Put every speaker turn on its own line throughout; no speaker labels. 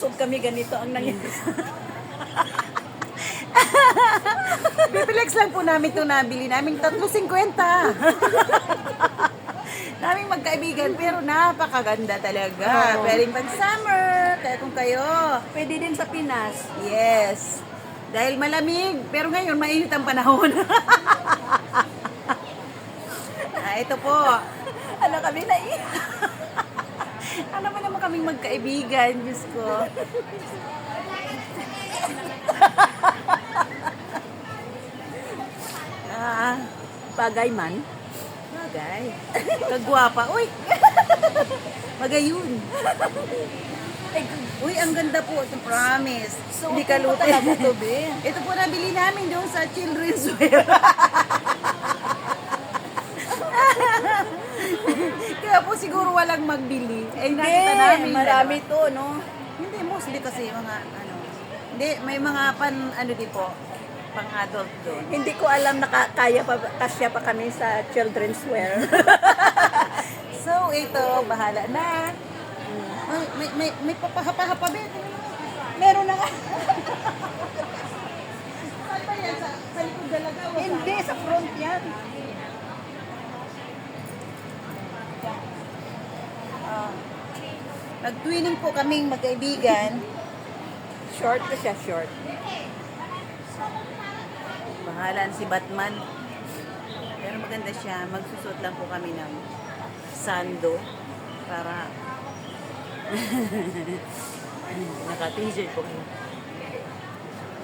So kami ganito ang nangyari.
Biplex lang po namin ito nabili namin 3.50. Naming magkaibigan pero napakaganda talaga.
Oo.
Pwedeng pang summer, kaya kung kayo.
Pwede din sa Pinas.
Yes. Dahil malamig, pero ngayon mainit ang panahon. Ito po.
Ano kami na
Ano ba naman kaming magkaibigan, Diyos ko.
bagay man.
Bagay. Kagwapa. Uy! Magayun. Uy, ang ganda po. Ito, promise.
So,
Hindi ka luto.
talaga to, be.
Ito po nabili namin doon sa children's wear. Kaya po siguro walang magbili. Eh, nakita namin.
Marami to, no?
Hindi, mostly kasi mga ano. Hindi, may mga ano din po. Pang-adult doon.
Hindi ko alam na kaya pa, kasya pa kami sa children's wear.
So, ito, bahala na. May papahapa-hapa ba?
Meron na nga.
Saan ba yan? Sa likod dalaga?
Hindi, sa front yan.
Nag-twinning po kaming magkaibigan.
Short ko siya, short.
Bahala na si Batman. Pero maganda siya. Magsusot lang po kami ng sando para naka-t-shirt po kami.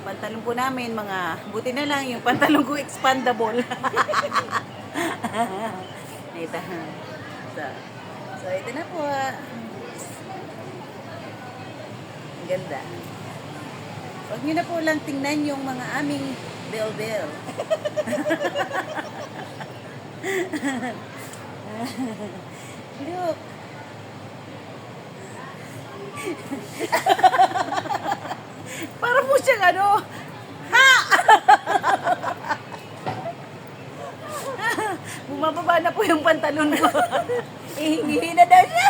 Pantalon po namin buti na lang yung pantalon ko expandable. Ito. So ito na po. Ang ganda. Huwag nyo na po lang tingnan yung mga aming bell-bell. Look. Para po siyang ano. Ha! Bumababa na po yung pantalon ko.
Ihingihin na daw siya.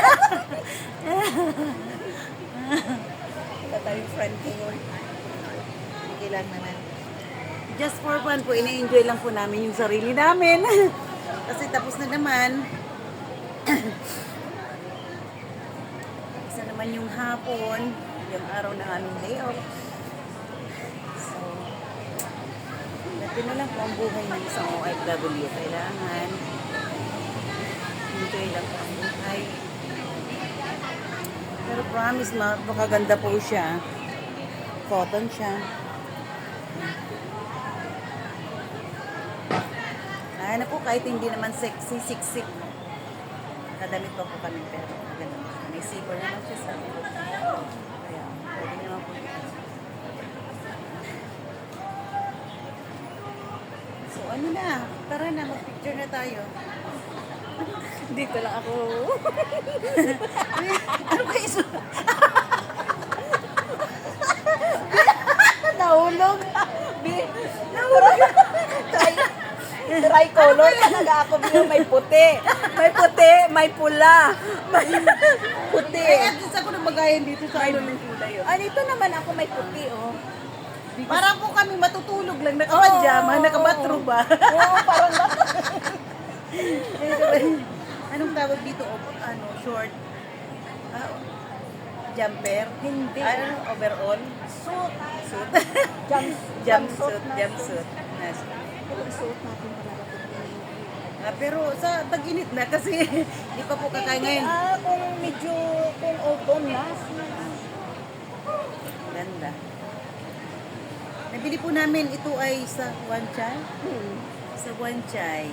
Ito tayong friend ko yun.
Okay lang naman. Just for fun po, ina-enjoy lang po namin yung sarili namin. Kasi tapos na naman. Isa naman yung hapon, yung araw ng aming day off. So, dati na lang po ang buhay ng isang OFW. Kailangan enjoy lang po ang buhay. Pero promise, napakaganda po siya. Cotton siya. Ano po, kahit hindi naman sexy, siksik. Kadamit pa po kami, pero ganun. May zipper naman siya sa kaya, pwede naman po. So, ano na, tara na, mag-picture na tayo.
Dito lang ako.
Ano kayo?
Nahulog. Nahulog. Tricolor talaga ako. May puti. May puti, may pula. May puti.
Eh, at least ako nabagayan dito sa ano ng kulay yun.
Ah, dito naman ako may puti, oh.
Parang po kami matutulog lang, nakapajama, nakabatro ba?
Oo, parang
Anong tawag dito? Ano, short? Jumper?
Hindi.
Ano, overall?
Suit.
Suit?
Jumpsuit.
Jumpsuit.
Suit natin talaga.
Pero sa tag-init na kasi hindi pa po kakain ngayon.
Kung medyo, kung autumn na.
Ganda. Nabili po namin ito ay sa Wanchay. Sa Wanchay.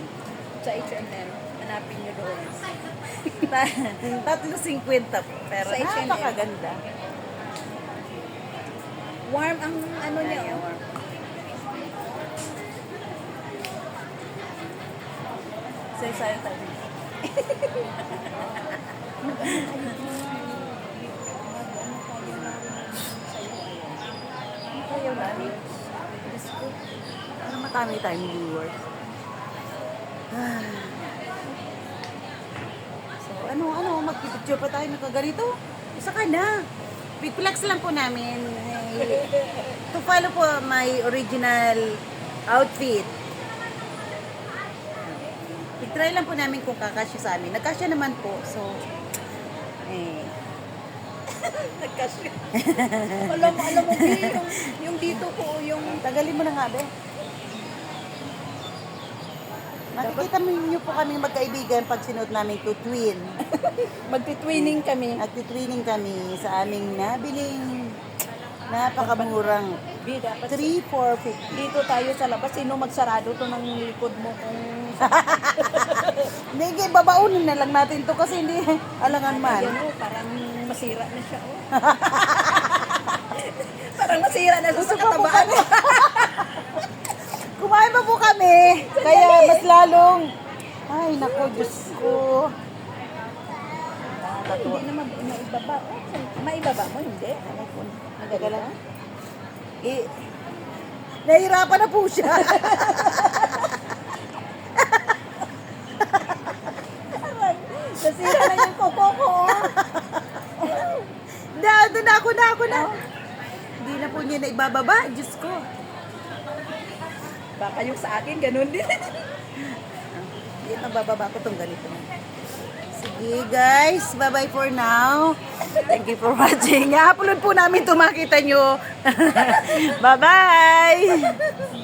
Sa H&M. Hanapin nyo doon.
3.50 po. Pero
Sa H&M.
napakaganda.
Warm ang ano niya,
Ayan,
oh.
warm. Sayo tayo. Ayaw namin. Diyos ko. Para matami tayong viewers. So, magpipicture pa tayo nakaganito? Isa ka na. Piplex lang po namin. To follow po my original outfit. I-try lang po namin kung kakasya sa amin. Nagkasya naman po. So,
Nagkasya. alam mo, Bi, yung dito ko, yung
tagalin mo na nga, be. Makikita niyo po kami magkaibigan pag sinuot namin to twin.
magtitwining kami.
Nagtitwining kami sa aming nabiling napakamurang
Bi, dapat
3,450.
dito tayo sa labas. Sino magsarado to ng likod mo kung
Hindi, babaunin na lang natin to kasi hindi alangan man.
yan o, parang masira na siya o. parang masira na siya sa
Gusto pa po
katabaan.
kami. Kumain pa po kami. Kaya mas lalong, ay nako, Diyos ko.
Hindi naman maibaba. Maibaba mo, hindi.
Teka lang. Nahirapan na po siya.
Nasira na yung koko ko.
Doon na ako na. Hindi na po niya na ibababa. Diyos ko.
Baka yung sa akin, ganun din.
Hindi na bababa ko tong ganito. Sige guys, bye-bye for now. Thank you for watching. I-upload po namin ito, makita nyo. Bye-bye!